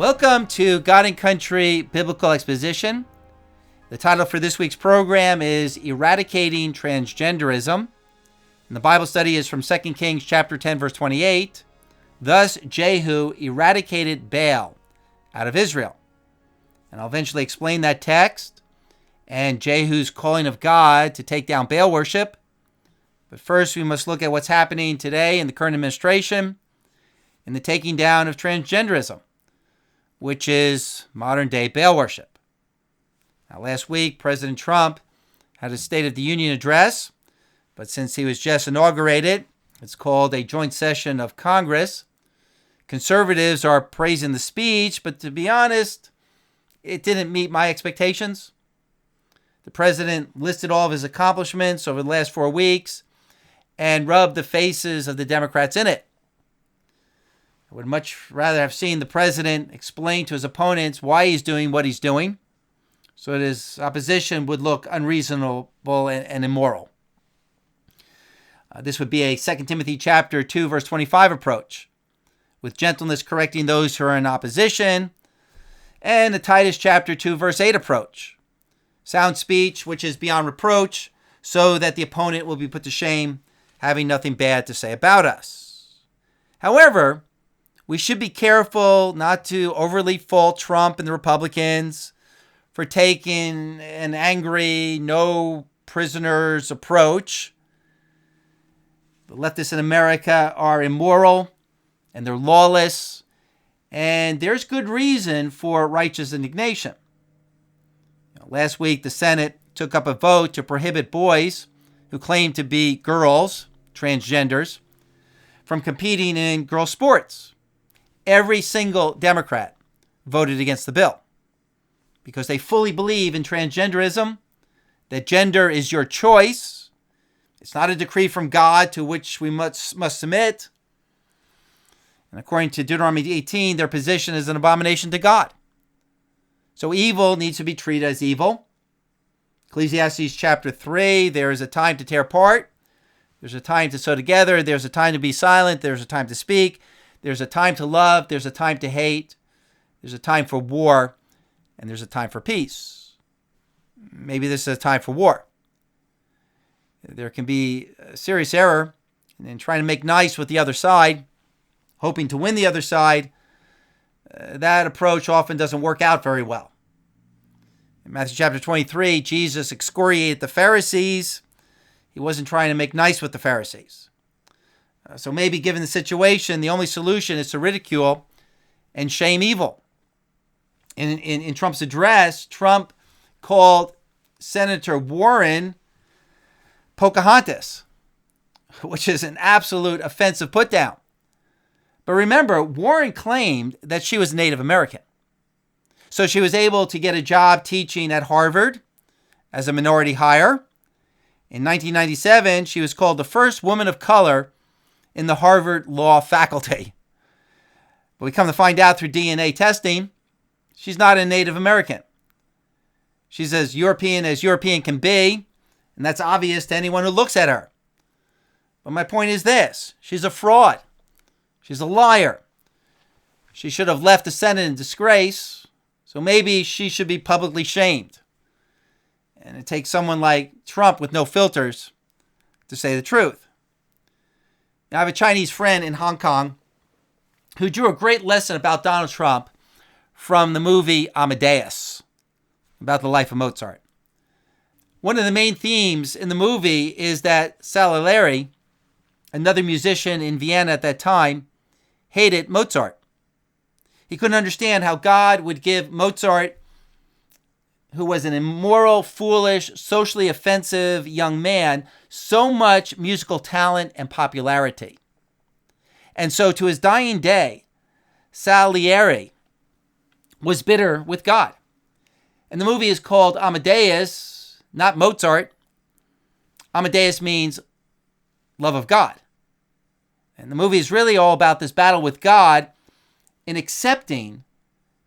Welcome to God and Country Biblical Exposition. The title for this week's program is Eradicating Transgenderism. And the Bible study is from 2 Kings chapter 10, verse 28. Thus Jehu eradicated Baal out of Israel. And I'll eventually explain that text and Jehu's calling of God to take down Baal worship. But first we must look at what's happening today in the current administration in the taking down of transgenderism, which is modern-day Baal worship. Now, last week, President Trump had a State of the Union address, but since he was just inaugurated, it's called a joint session of Congress. Conservatives are praising the speech, but to be honest, it didn't meet my expectations. The president listed all of his accomplishments over the last 4 weeks and rubbed the faces of the Democrats in it. I would much rather have seen the president explain to his opponents why he's doing what he's doing so that his opposition would look unreasonable and immoral. This would be a 2 Timothy chapter 2, verse 25 approach, with gentleness correcting those who are in opposition, and the Titus chapter 2, verse 8 approach, sound speech which is beyond reproach, so that the opponent will be put to shame, having nothing bad to say about us. However, we should be careful not to overly fault Trump and the Republicans for taking an angry, no prisoners approach. The leftists in America are immoral and they're lawless, and there's good reason for righteous indignation. Last week, the Senate took up a vote to prohibit boys who claim to be girls, transgenders, from competing in girl sports. Every single Democrat voted against the bill because they fully believe in transgenderism, that gender is your choice. It's not a decree from God to which we must submit. And according to Deuteronomy 18, their position is an abomination to God. So evil needs to be treated as evil. Ecclesiastes chapter 3, there is a time to tear apart. There's a time to sew together. There's a time to be silent. There's a time to speak. There's a time to love, there's a time to hate, there's a time for war, and there's a time for peace. Maybe this is a time for war. There can be a serious error in trying to make nice with the other side, hoping to win the other side. That approach often doesn't work out very well. In Matthew chapter 23, Jesus excoriated the Pharisees. He wasn't trying to make nice with the Pharisees. So maybe given the situation, the only solution is to ridicule and shame evil. In Trump's address, Trump called Senator Warren Pocahontas, which is an absolute offensive putdown. But remember, Warren claimed that she was Native American. So she was able to get a job teaching at Harvard as a minority hire. In 1997, she was called the first woman of color in the Harvard Law faculty. But we come to find out through DNA testing, she's not a Native American. She's as European can be, and that's obvious to anyone who looks at her. But my point is this, she's a fraud. She's a liar. She should have left the Senate in disgrace, so maybe she should be publicly shamed. And it takes someone like Trump with no filters to say the truth. Now, I have a Chinese friend in Hong Kong who drew a great lesson about Donald Trump from the movie Amadeus, about the life of Mozart. One of the main themes in the movie is that Salieri, another musician in Vienna at that time, hated Mozart. He couldn't understand how God would give Mozart, who was an immoral, foolish, socially offensive young man, so much musical talent and popularity. And so to his dying day, Salieri was bitter with God. And the movie is called Amadeus, not Mozart. Amadeus means love of God. And the movie is really all about this battle with God in accepting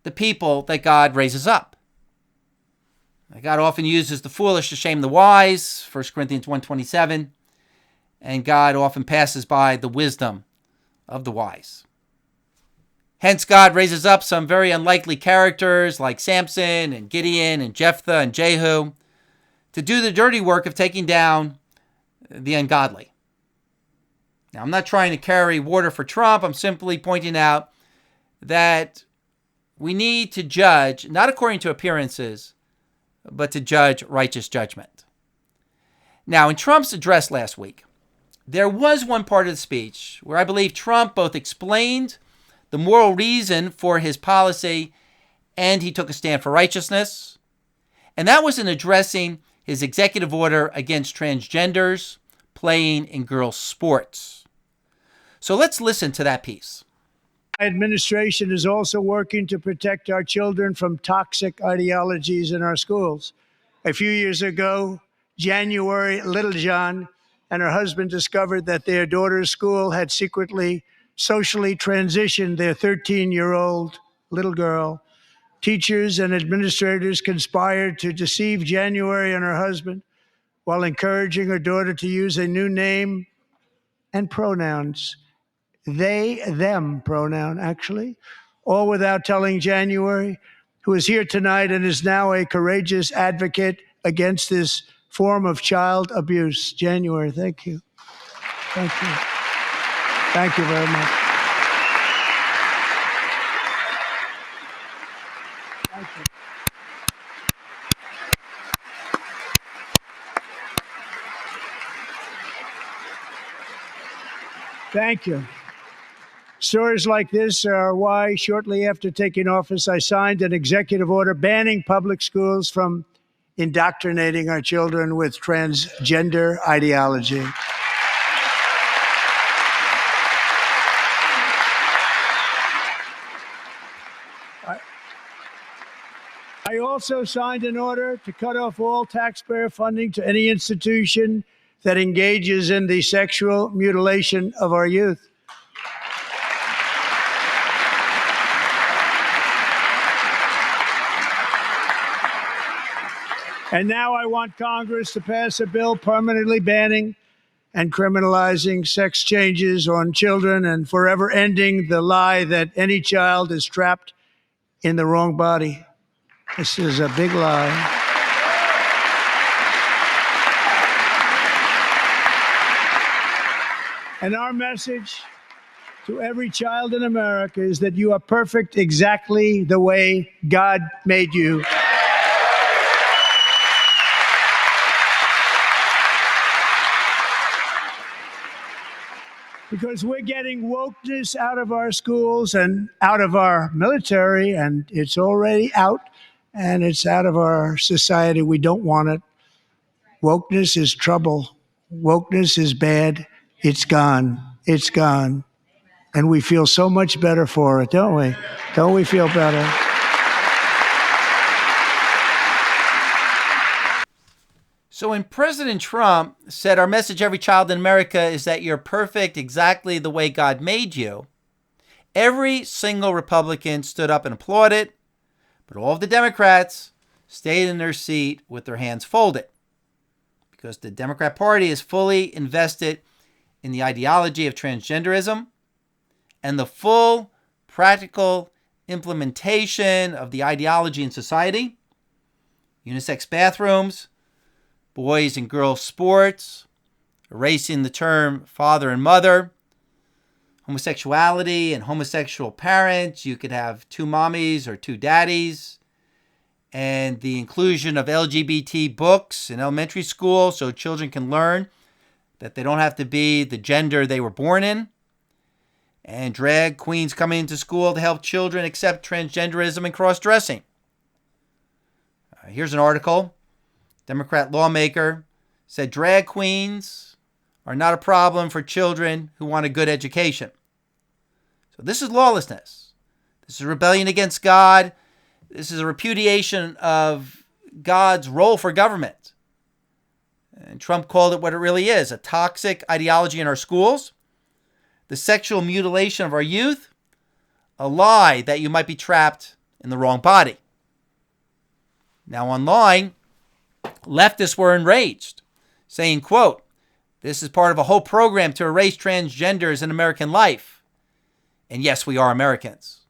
the people that God raises up. God often uses the foolish to shame the wise, 1 Corinthians 1:27, and God often passes by the wisdom of the wise. Hence, God raises up some very unlikely characters like Samson and Gideon and Jephthah and Jehu to do the dirty work of taking down the ungodly. Now, I'm not trying to carry water for Trump. I'm simply pointing out that we need to judge, not according to appearances, but to judge righteous judgment. Now, in Trump's address last week, there was one part of the speech where I believe Trump both explained the moral reason for his policy and he took a stand for righteousness. And that was in addressing his executive order against transgenders playing in girls' sports. So let's listen to that piece. My administration is also working to protect our children from toxic ideologies in our schools. A few years ago, January, Little John and her husband discovered that their daughter's school had secretly socially transitioned their 13-year-old little girl. Teachers and administrators conspired to deceive January and her husband while encouraging her daughter to use a new name and pronouns. They, them pronoun, actually, all without telling January, who is here tonight and is now a courageous advocate against this form of child abuse. January, thank you. Thank you. Thank you very much. Thank you. Thank you. Stories like this are why, shortly after taking office, I signed an executive order banning public schools from indoctrinating our children with transgender ideology. I also signed an order to cut off all taxpayer funding to any institution that engages in the sexual mutilation of our youth. And now I want Congress to pass a bill permanently banning and criminalizing sex changes on children and forever ending the lie that any child is trapped in the wrong body. This is a big lie. And our message to every child in America is that you are perfect exactly the way God made you. Because we're getting wokeness out of our schools and out of our military, and it's already out, and it's out of our society. We don't want it. Wokeness is trouble. Wokeness is bad. It's gone. It's gone. And we feel so much better for it, don't we? Don't we feel better? So when President Trump said our message to every child in America is that you're perfect exactly the way God made you, every single Republican stood up and applauded, but all of the Democrats stayed in their seat with their hands folded because the Democrat Party is fully invested in the ideology of transgenderism and the full practical implementation of the ideology in society, unisex bathrooms, boys and girls sports, erasing the term father and mother, homosexuality and homosexual parents. You could have two mommies or two daddies, and the inclusion of LGBT books in elementary school so children can learn that they don't have to be the gender they were born in, and drag queens coming into school to help children accept transgenderism and cross-dressing. Here's an article. Democrat lawmaker said drag queens are not a problem for children who want a good education. So this is lawlessness. This is rebellion against God. This is a repudiation of God's role for government. And Trump called it what it really is, a toxic ideology in our schools, the sexual mutilation of our youth, a lie that you might be trapped in the wrong body. Now online, leftists were enraged, saying, quote, "This is part of a whole program to erase transgenders in American life. And yes, we are Americans.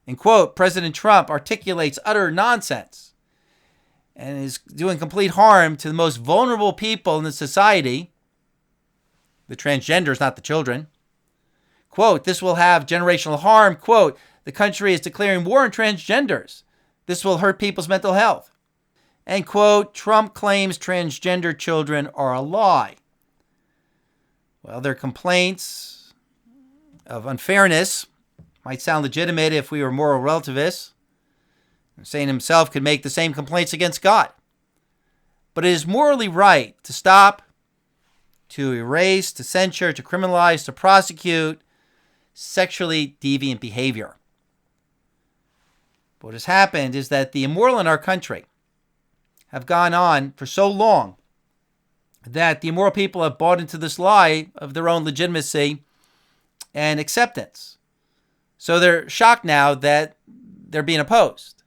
And quote, President Trump articulates utter nonsense and is doing complete harm to the most vulnerable people in the society, the transgenders, not the children. Quote, this will have generational harm. Quote, the country is declaring war on transgenders. This will hurt people's mental health. And quote, Trump claims transgender children are a lie. Well, their complaints of unfairness might sound legitimate if we were moral relativists. Satan himself could make the same complaints against God. But it is morally right to stop, to erase, to censure, to criminalize, to prosecute sexually deviant behavior. What has happened is that the immoral in our country have gone on for so long that the immoral people have bought into this lie of their own legitimacy and acceptance. So they're shocked now that they're being opposed.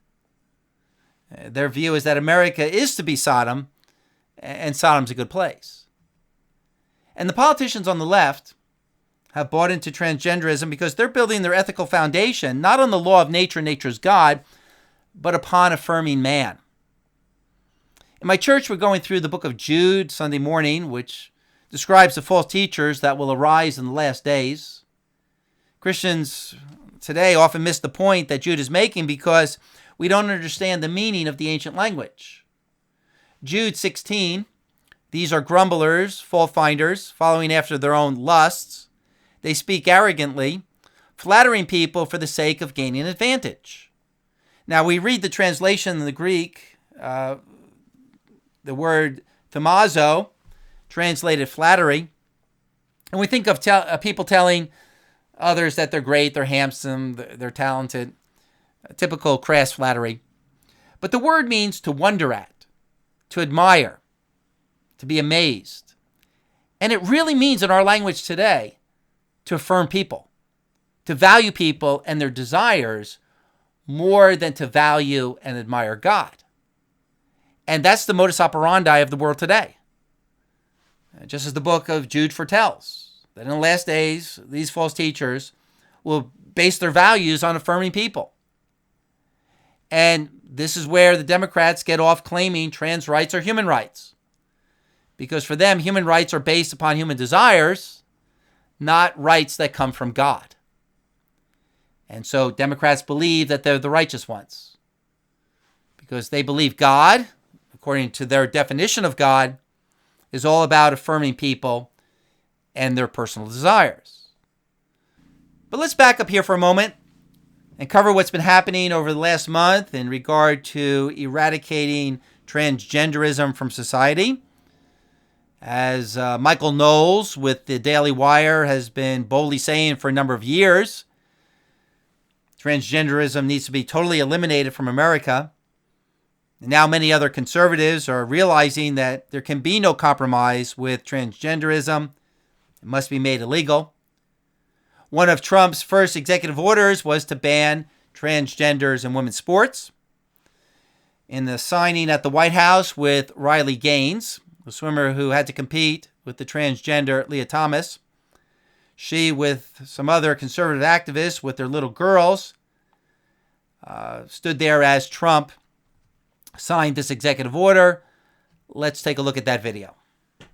Their view is that America is to be Sodom, and Sodom's a good place. And the politicians on the left have bought into transgenderism because they're building their ethical foundation not on the law of nature, nature's God, but upon affirming man. In my church, we're going through the book of Jude Sunday morning, which describes the false teachers that will arise in the last days. Christians today often miss the point that Jude is making because we don't understand the meaning of the ancient language. Jude 16, these are grumblers, fault finders, following after their own lusts. They speak arrogantly, flattering people for the sake of gaining advantage. Now, we read the translation in the Greek, the word thaumazo, translated flattery, and we think of people telling others that they're great, they're handsome, they're talented, typical crass flattery. But the word means to wonder at, to admire, to be amazed. And it really means in our language today to affirm people, to value people and their desires more than to value and admire God. And that's the modus operandi of the world today. Just as the book of Jude foretells, that in the last days, these false teachers will base their values on affirming people. And this is where the Democrats get off claiming trans rights are human rights. Because for them, human rights are based upon human desires, not rights that come from God. And so Democrats believe that they're the righteous ones. Because they believe God, according to their definition of God, is all about affirming people and their personal desires. But let's back up here for a moment and cover what's been happening over the last month in regard to eradicating transgenderism from society. As Michael Knowles with the Daily Wire has been boldly saying for a number of years, transgenderism needs to be totally eliminated from America. And now many other conservatives are realizing that there can be no compromise with transgenderism. It must be made illegal. One of Trump's first executive orders was to ban transgenders in women's sports. In the signing at the White House with Riley Gaines, a swimmer who had to compete with the transgender Leah Thomas, she, with some other conservative activists with their little girls, stood there as Trump signed this executive order. Let's take a look at that video.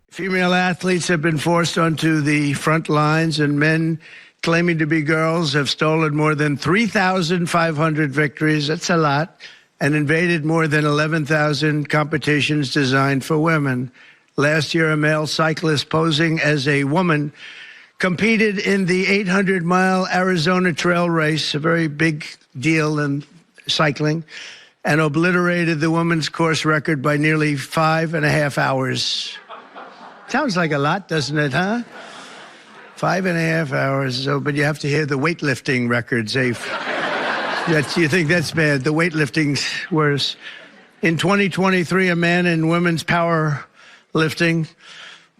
Female athletes have been forced onto the front lines, and men claiming to be girls have stolen more than 3,500 victories. That's a lot. And invaded more than 11,000 competitions designed for women. Last year, a male cyclist posing as a woman competed in the 800-mile Arizona Trail Race, a very big deal in cycling, and obliterated the women's course record by nearly 5.5 hours. Sounds like a lot, doesn't it, huh? 5.5 hours, but you have to hear the weightlifting records. You think that's bad. The weightlifting's worse. In 2023, a man in women's powerlifting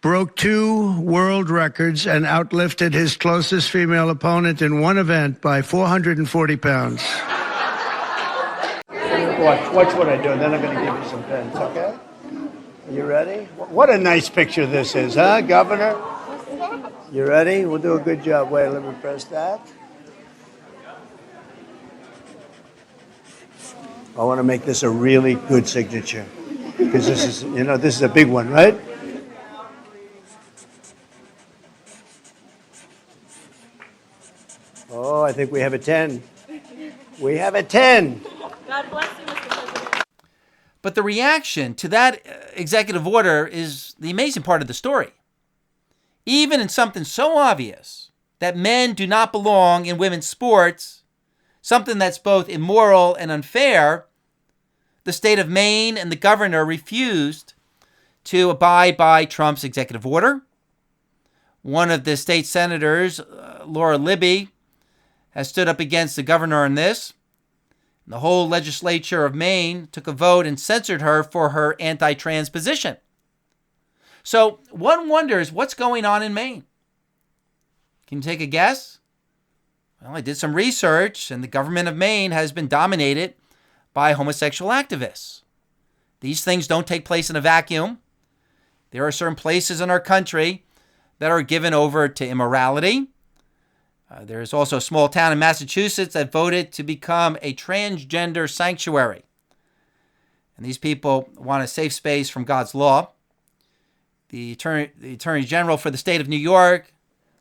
broke 2 world records and outlifted his closest female opponent in one event by 440 pounds. Watch what I do, and then I'm going to give you some pens, okay? Are you ready? What a nice picture this is, huh, Governor? You ready? We'll do a good job. Wait, let me press that. I want to make this a really good signature because this is a big one, right? Oh, I think we have a 10. We have a 10. God bless you, Mr. President. But the reaction to that executive order is the amazing part of the story. Even in something so obvious that men do not belong in women's sports, something that's both immoral and unfair, the state of Maine and the governor refused to abide by Trump's executive order. One of the state senators, Laura Libby, has stood up against the governor on this. The whole legislature of Maine took a vote and censored her for her anti-trans position. So one wonders what's going on in Maine. Can you take a guess? Well, I did some research, and the government of Maine has been dominated by homosexual activists. These things don't take place in a vacuum. There are certain places in our country that are given over to immorality. There's also a small town in Massachusetts that voted to become a transgender sanctuary. And these people want a safe space from God's law. The Attorney General for the state of New York,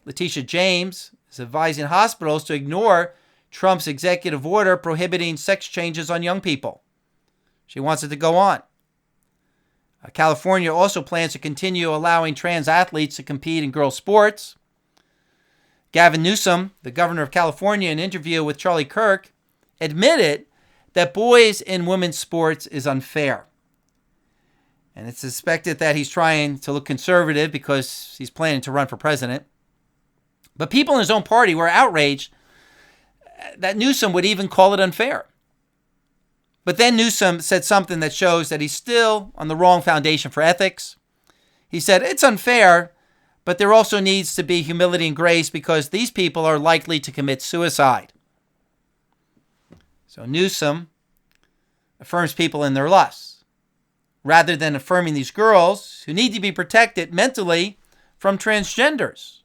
Letitia James, is advising hospitals to ignore Trump's executive order prohibiting sex changes on young people. She wants it to go on. California also plans to continue allowing trans athletes to compete in girls' sports. Gavin Newsom, the governor of California, in an interview with Charlie Kirk, admitted that boys in women's sports is unfair. And it's suspected that he's trying to look conservative because he's planning to run for president. But people in his own party were outraged that Newsom would even call it unfair. But then Newsom said something that shows that he's still on the wrong foundation for ethics. He said, it's unfair, but there also needs to be humility and grace because these people are likely to commit suicide. So Newsom affirms people in their lusts, rather than affirming these girls who need to be protected mentally from transgenders.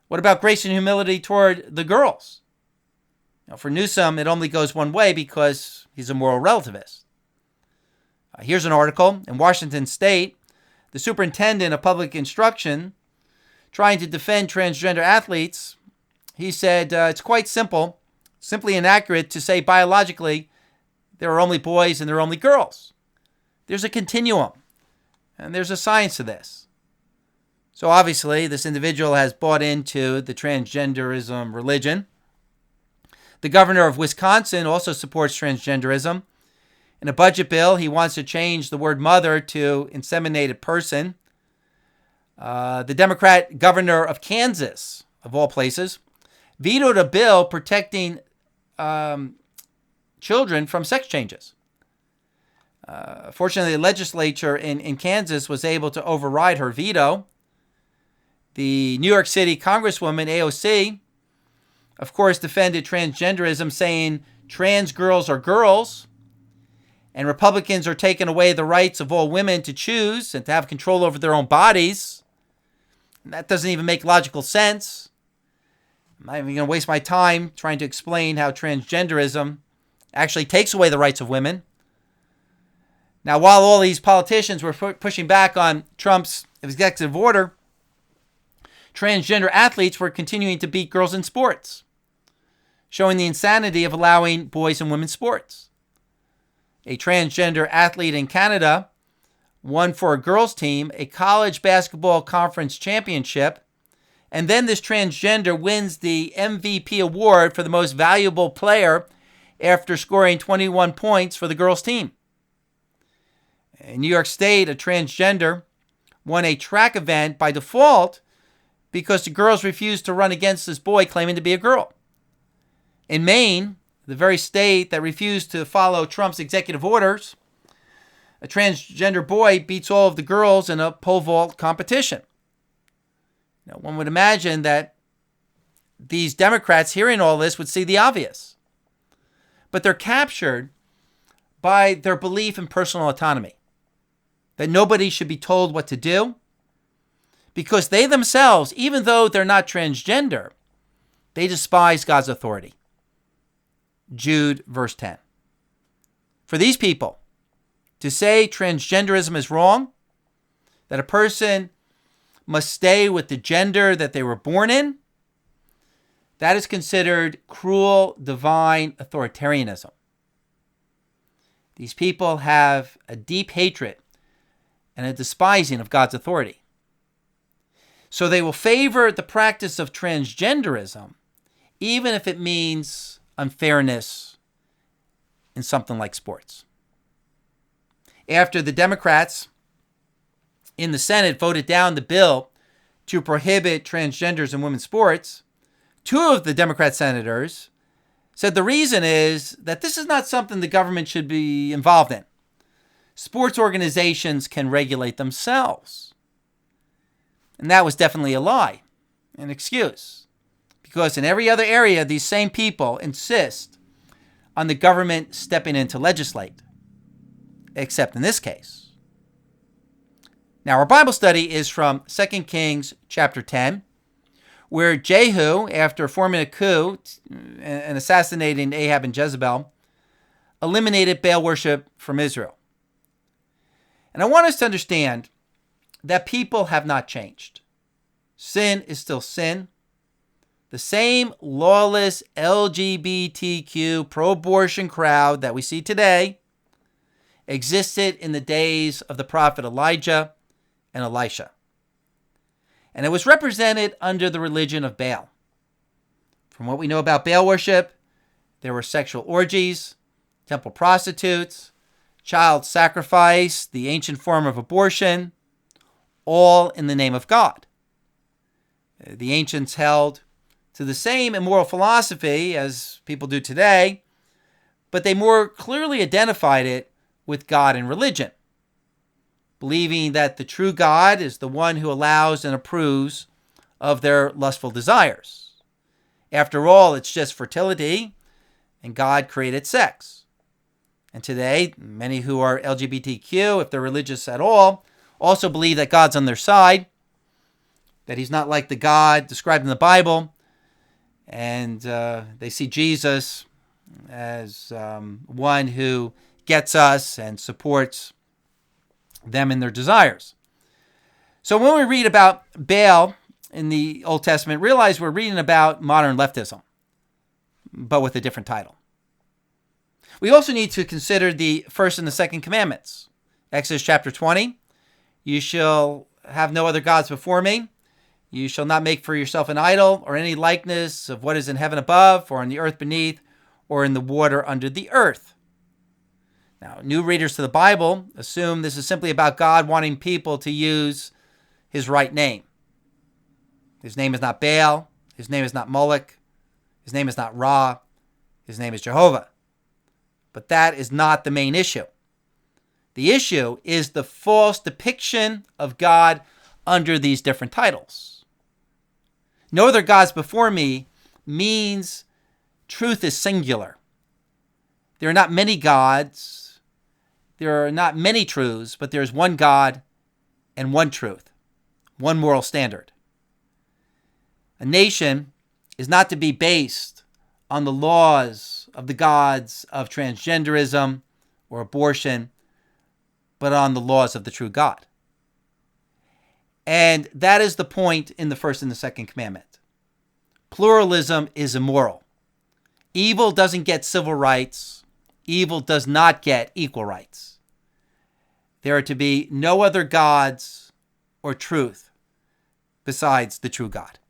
What about grace and humility toward the girls? Now, for Newsom, it only goes one way because he's a moral relativist. Here's an article in Washington State. The superintendent of public instruction, trying to defend transgender athletes, he said it's quite simple, simply inaccurate to say biologically there are only boys and there are only girls. There's a continuum, and there's a science to this. So obviously, this individual has bought into the transgenderism religion. The governor of Wisconsin also supports transgenderism. In a budget bill, he wants to change the word mother to inseminated person. The Democrat governor of Kansas, of all places, vetoed a bill protecting children from sex changes. Fortunately, the legislature in Kansas was able to override her veto. The New York City Congresswoman, AOC, of course, defended transgenderism, saying trans girls are girls, and Republicans are taking away the rights of all women to choose and to have control over their own bodies. And that doesn't even make logical sense. I'm not even going to waste my time trying to explain how transgenderism actually takes away the rights of women. Now, while all these politicians were pushing back on Trump's executive order, transgender athletes were continuing to beat girls in sports, showing the insanity of allowing boys in women's sports. A transgender athlete in Canada won for a girls' team a college basketball conference championship, and then this transgender wins the MVP award for the most valuable player after scoring 21 points for the girls' team. In New York State, a transgender won a track event by default because the girls refused to run against this boy claiming to be a girl. In Maine, the very state that refused to follow Trump's executive orders, a transgender boy beats all of the girls in a pole vault competition. Now, one would imagine that these Democrats hearing all this would see the obvious. But they're captured by their belief in personal autonomy, that nobody should be told what to do, because they themselves, even though they're not transgender, they despise God's authority. Jude, verse 10. For these people to say transgenderism is wrong, that a person must stay with the gender that they were born in, that is considered cruel divine authoritarianism. These people have a deep hatred and a despising of God's authority. So they will favor the practice of transgenderism, even if it means unfairness in something like sports. After the Democrats in the Senate voted down the bill to prohibit transgenders in women's sports, two of the Democrat senators said the reason is that this is not something the government should be involved in. Sports organizations can regulate themselves. And that was definitely a lie, an excuse. Because in every other area, these same people insist on the government stepping in to legislate, except in this case. Now, our Bible study is from 2 Kings chapter 10, where Jehu, after forming a coup and assassinating Ahab and Jezebel, eliminated Baal worship from Israel. And I want us to understand that people have not changed. Sin is still sin. The same lawless LGBTQ pro-abortion crowd that we see today existed in the days of the prophet Elijah and Elisha. And it was represented under the religion of Baal. From what we know about Baal worship, there were sexual orgies, temple prostitutes, child sacrifice, the ancient form of abortion, all in the name of God. The ancients held to the same immoral philosophy as people do today, but they more clearly identified it with God and religion, believing that the true God is the one who allows and approves of their lustful desires. After all, it's just fertility, and God created sex. And today, many who are LGBTQ, if they're religious at all, also believe that God's on their side, that he's not like the God described in the Bible, and they see Jesus as one who gets us and supports them in their desires. So when we read about Baal in the Old Testament, realize we're reading about modern leftism, but with a different title. We also need to consider the first and the second commandments. Exodus chapter 20, you shall have no other gods before me. You shall not make for yourself an idol or any likeness of what is in heaven above, or on the earth beneath, or in the water under the earth. Now, new readers to the Bible assume this is simply about God wanting people to use his right name. His name is not Baal. His name is not Moloch. His name is not Ra. His name is Jehovah. But that is not the main issue. The issue is the false depiction of God under these different titles. No other gods before me means truth is singular. There are not many gods. There are not many truths, but there's one God and one truth, one moral standard. A nation is not to be based on the laws of the gods of transgenderism or abortion, but on the laws of the true God. And that is the point in the first and the second commandment. Pluralism is immoral. Evil doesn't get civil rights. Evil does not get equal rights. There are to be no other gods or truth besides the true God.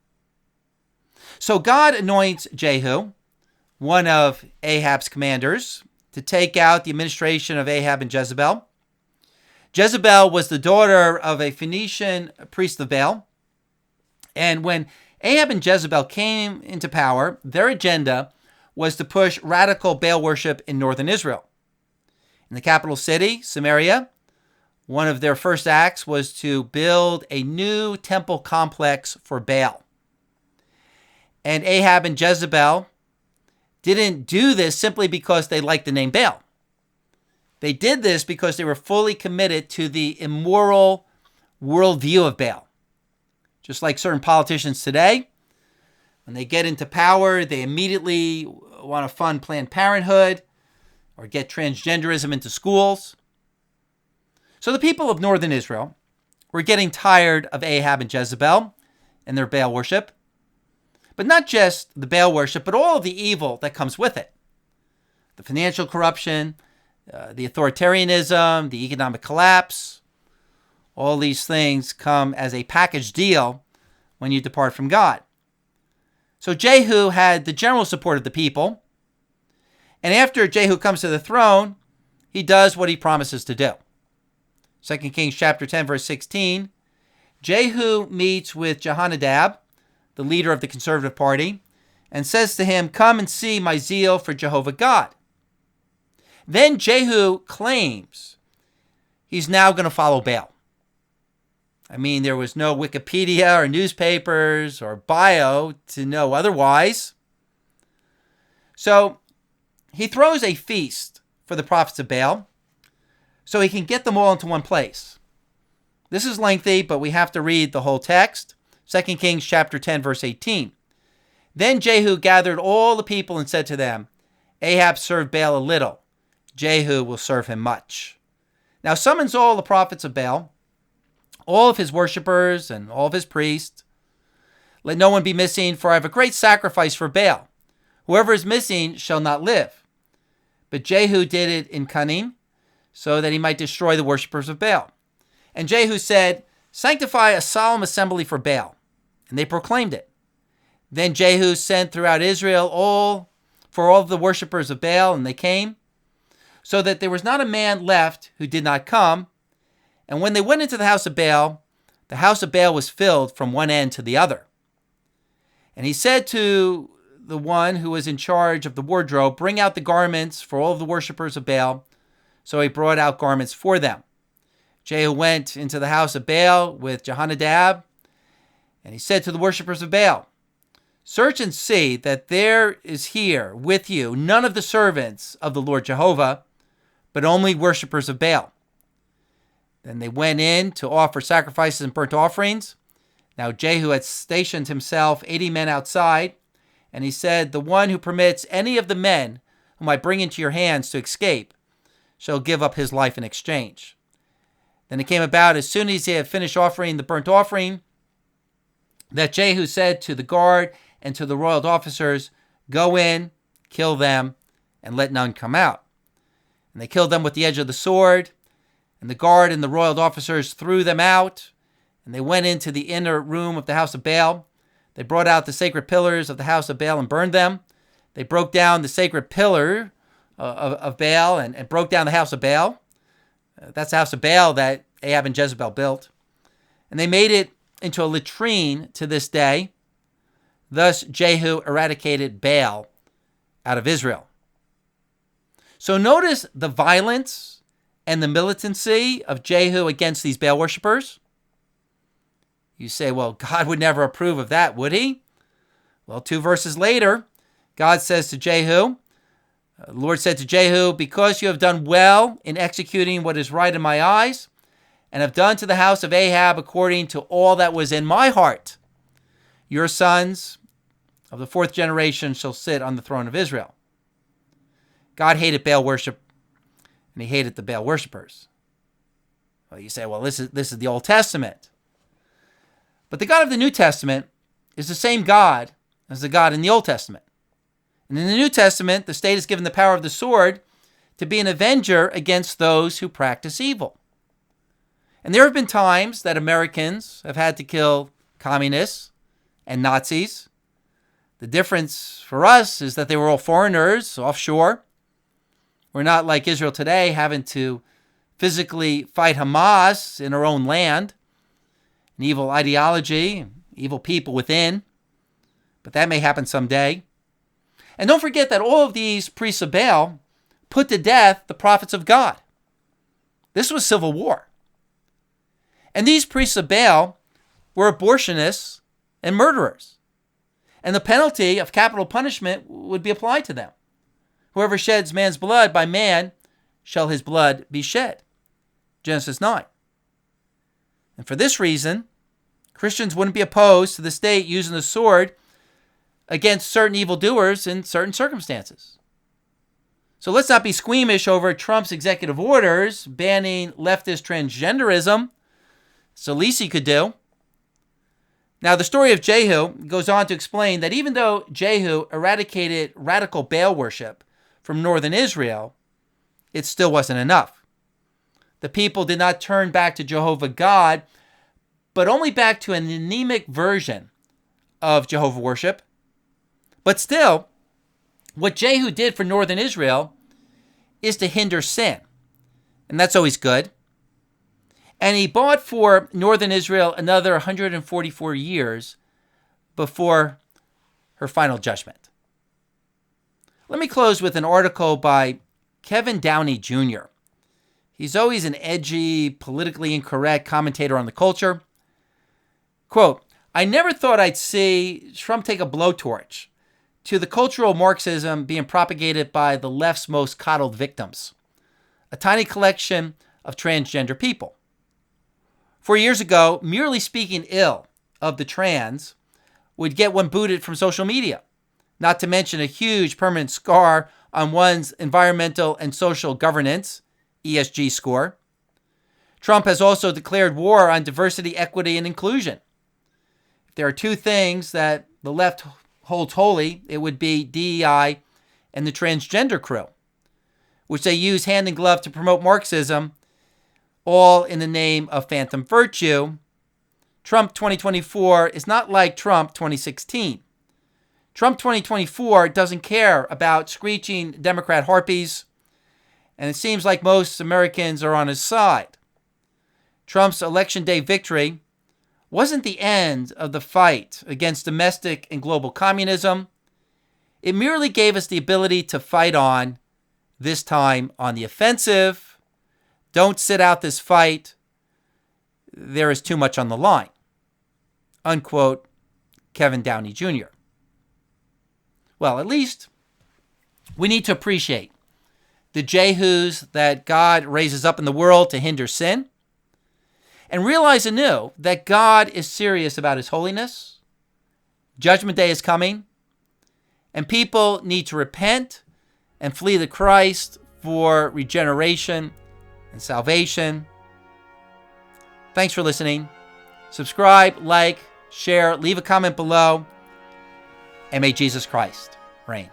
So God anoints Jehu, one of Ahab's commanders, to take out the administration of Ahab and Jezebel. Jezebel was the daughter of a Phoenician priest of Baal. And when Ahab and Jezebel came into power, their agenda was to push radical Baal worship in northern Israel. In the capital city, Samaria, one of their first acts was to build a new temple complex for Baal. And Ahab and Jezebel didn't do this simply because they liked the name Baal. They did this because they were fully committed to the immoral worldview of Baal. Just like certain politicians today, when they get into power, they immediately want to fund Planned Parenthood, or get transgenderism into schools. So the people of northern Israel were getting tired of Ahab and Jezebel and their Baal worship. But not just the Baal worship, but all of the evil that comes with it. The financial corruption, the authoritarianism, the economic collapse. All these things come as a package deal when you depart from God. So Jehu had the general support of the people. And after Jehu comes to the throne, he does what he promises to do. 2 Kings chapter 10, verse 16. Jehu meets with Jehonadab, the leader of the conservative party, and says to him, "Come and see my zeal for Jehovah God." Then Jehu claims he's now going to follow Baal. I mean, there was no Wikipedia or newspapers or bio to know otherwise. So he throws a feast for the prophets of Baal so he can get them all into one place. This is lengthy, but we have to read the whole text. 2 Kings chapter 10, verse 18. Then Jehu gathered all the people and said to them, "Ahab served Baal a little. Jehu will serve him much. Now summons all the prophets of Baal, all of his worshippers and all of his priests. Let no one be missing, for I have a great sacrifice for Baal. Whoever is missing shall not live." But Jehu did it in cunning, so that he might destroy the worshippers of Baal. And Jehu said, "Sanctify a solemn assembly for Baal." And they proclaimed it. Then Jehu sent throughout Israel for all the worshippers of Baal, and they came, so that there was not a man left who did not come. And when they went into the house of Baal was filled from one end to the other. And he said to the one who was in charge of the wardrobe, "Bring out the garments for all of the worshippers of Baal." So he brought out garments for them. Jehu went into the house of Baal with Jehonadab, and he said to the worshippers of Baal, "Search and see that there is here with you none of the servants of the Lord Jehovah, but only worshippers of Baal." Then they went in to offer sacrifices and burnt offerings. Now Jehu had stationed himself 80 men outside, and he said, "The one who permits any of the men whom I bring into your hands to escape shall give up his life in exchange." Then it came about, as soon as he had finished offering the burnt offering, that Jehu said to the guard and to the royal officers, "Go in, kill them, and let none come out." And they killed them with the edge of the sword. And the guard and the royal officers threw them out. And they went into the inner room of the house of Baal. They brought out the sacred pillars of the house of Baal and burned them. They broke down the sacred pillar of Baal and broke down the house of Baal. That's the house of Baal that Ahab and Jezebel built. And they made it into a latrine to this day. Thus Jehu eradicated Baal out of Israel. So notice the violence and the militancy of Jehu against these Baal worshippers. You say, well, God would never approve of that, would he? Well, 2 verses later, God says to Jehu, the Lord said to Jehu, "Because you have done well in executing what is right in my eyes, and have done to the house of Ahab according to all that was in my heart, your sons of the 4th generation shall sit on the throne of Israel." God hated Baal worship, and he hated the Baal worshipers. Well, you say, well, this is the Old Testament. But the God of the New Testament is the same God as the God in the Old Testament. And in the New Testament, the state is given the power of the sword to be an avenger against those who practice evil. And there have been times that Americans have had to kill communists and Nazis. The difference for us is that they were all foreigners offshore. We're not like Israel today, having to physically fight Hamas in our own land. An evil ideology, evil people within. But that may happen someday. And don't forget that all of these priests of Baal put to death the prophets of God. This was civil war. And these priests of Baal were abortionists and murderers. And the penalty of capital punishment would be applied to them. Whoever sheds man's blood, by man shall his blood be shed. Genesis 9. And for this reason, Christians wouldn't be opposed to the state using the sword against certain evildoers in certain circumstances. So let's not be squeamish over Trump's executive orders banning leftist transgenderism. It's the least he could do. Now, the story of Jehu goes on to explain that even though Jehu eradicated radical Baal worship from northern Israel, it still wasn't enough. The people did not turn back to Jehovah God, but only back to an anemic version of Jehovah worship. But still, what Jehu did for northern Israel is to hinder sin. And that's always good. And he bought for northern Israel another 144 years before her final judgment. Let me close with an article by Kevin Downey Jr. He's always an edgy, politically incorrect commentator on the culture. Quote, "I never thought I'd see Trump take a blowtorch to the cultural Marxism being propagated by the left's most coddled victims, a tiny collection of transgender people. 4 years ago, merely speaking ill of the trans would get one booted from social media, not to mention a huge permanent scar on one's environmental and social governance, ESG score. Trump has also declared war on diversity, equity, and inclusion. If there are two things that the left holds holy, it would be DEI and the transgender crew, which they use hand in glove to promote Marxism, all in the name of phantom virtue. Trump 2024 is not like Trump 2016. Trump 2024 doesn't care about screeching Democrat harpies, and it seems like most Americans are on his side. Trump's Election Day victory wasn't the end of the fight against domestic and global communism. It merely gave us the ability to fight on, this time on the offensive. Don't sit out this fight. There is too much on the line." Unquote, Kevin Downey Jr. Well, at least we need to appreciate the Jehus that God raises up in the world to hinder sin, and realize anew that God is serious about his holiness. Judgment Day is coming, and people need to repent and flee to Christ for regeneration and salvation. Thanks for listening. Subscribe, like, share, leave a comment below, and may Jesus Christ reign.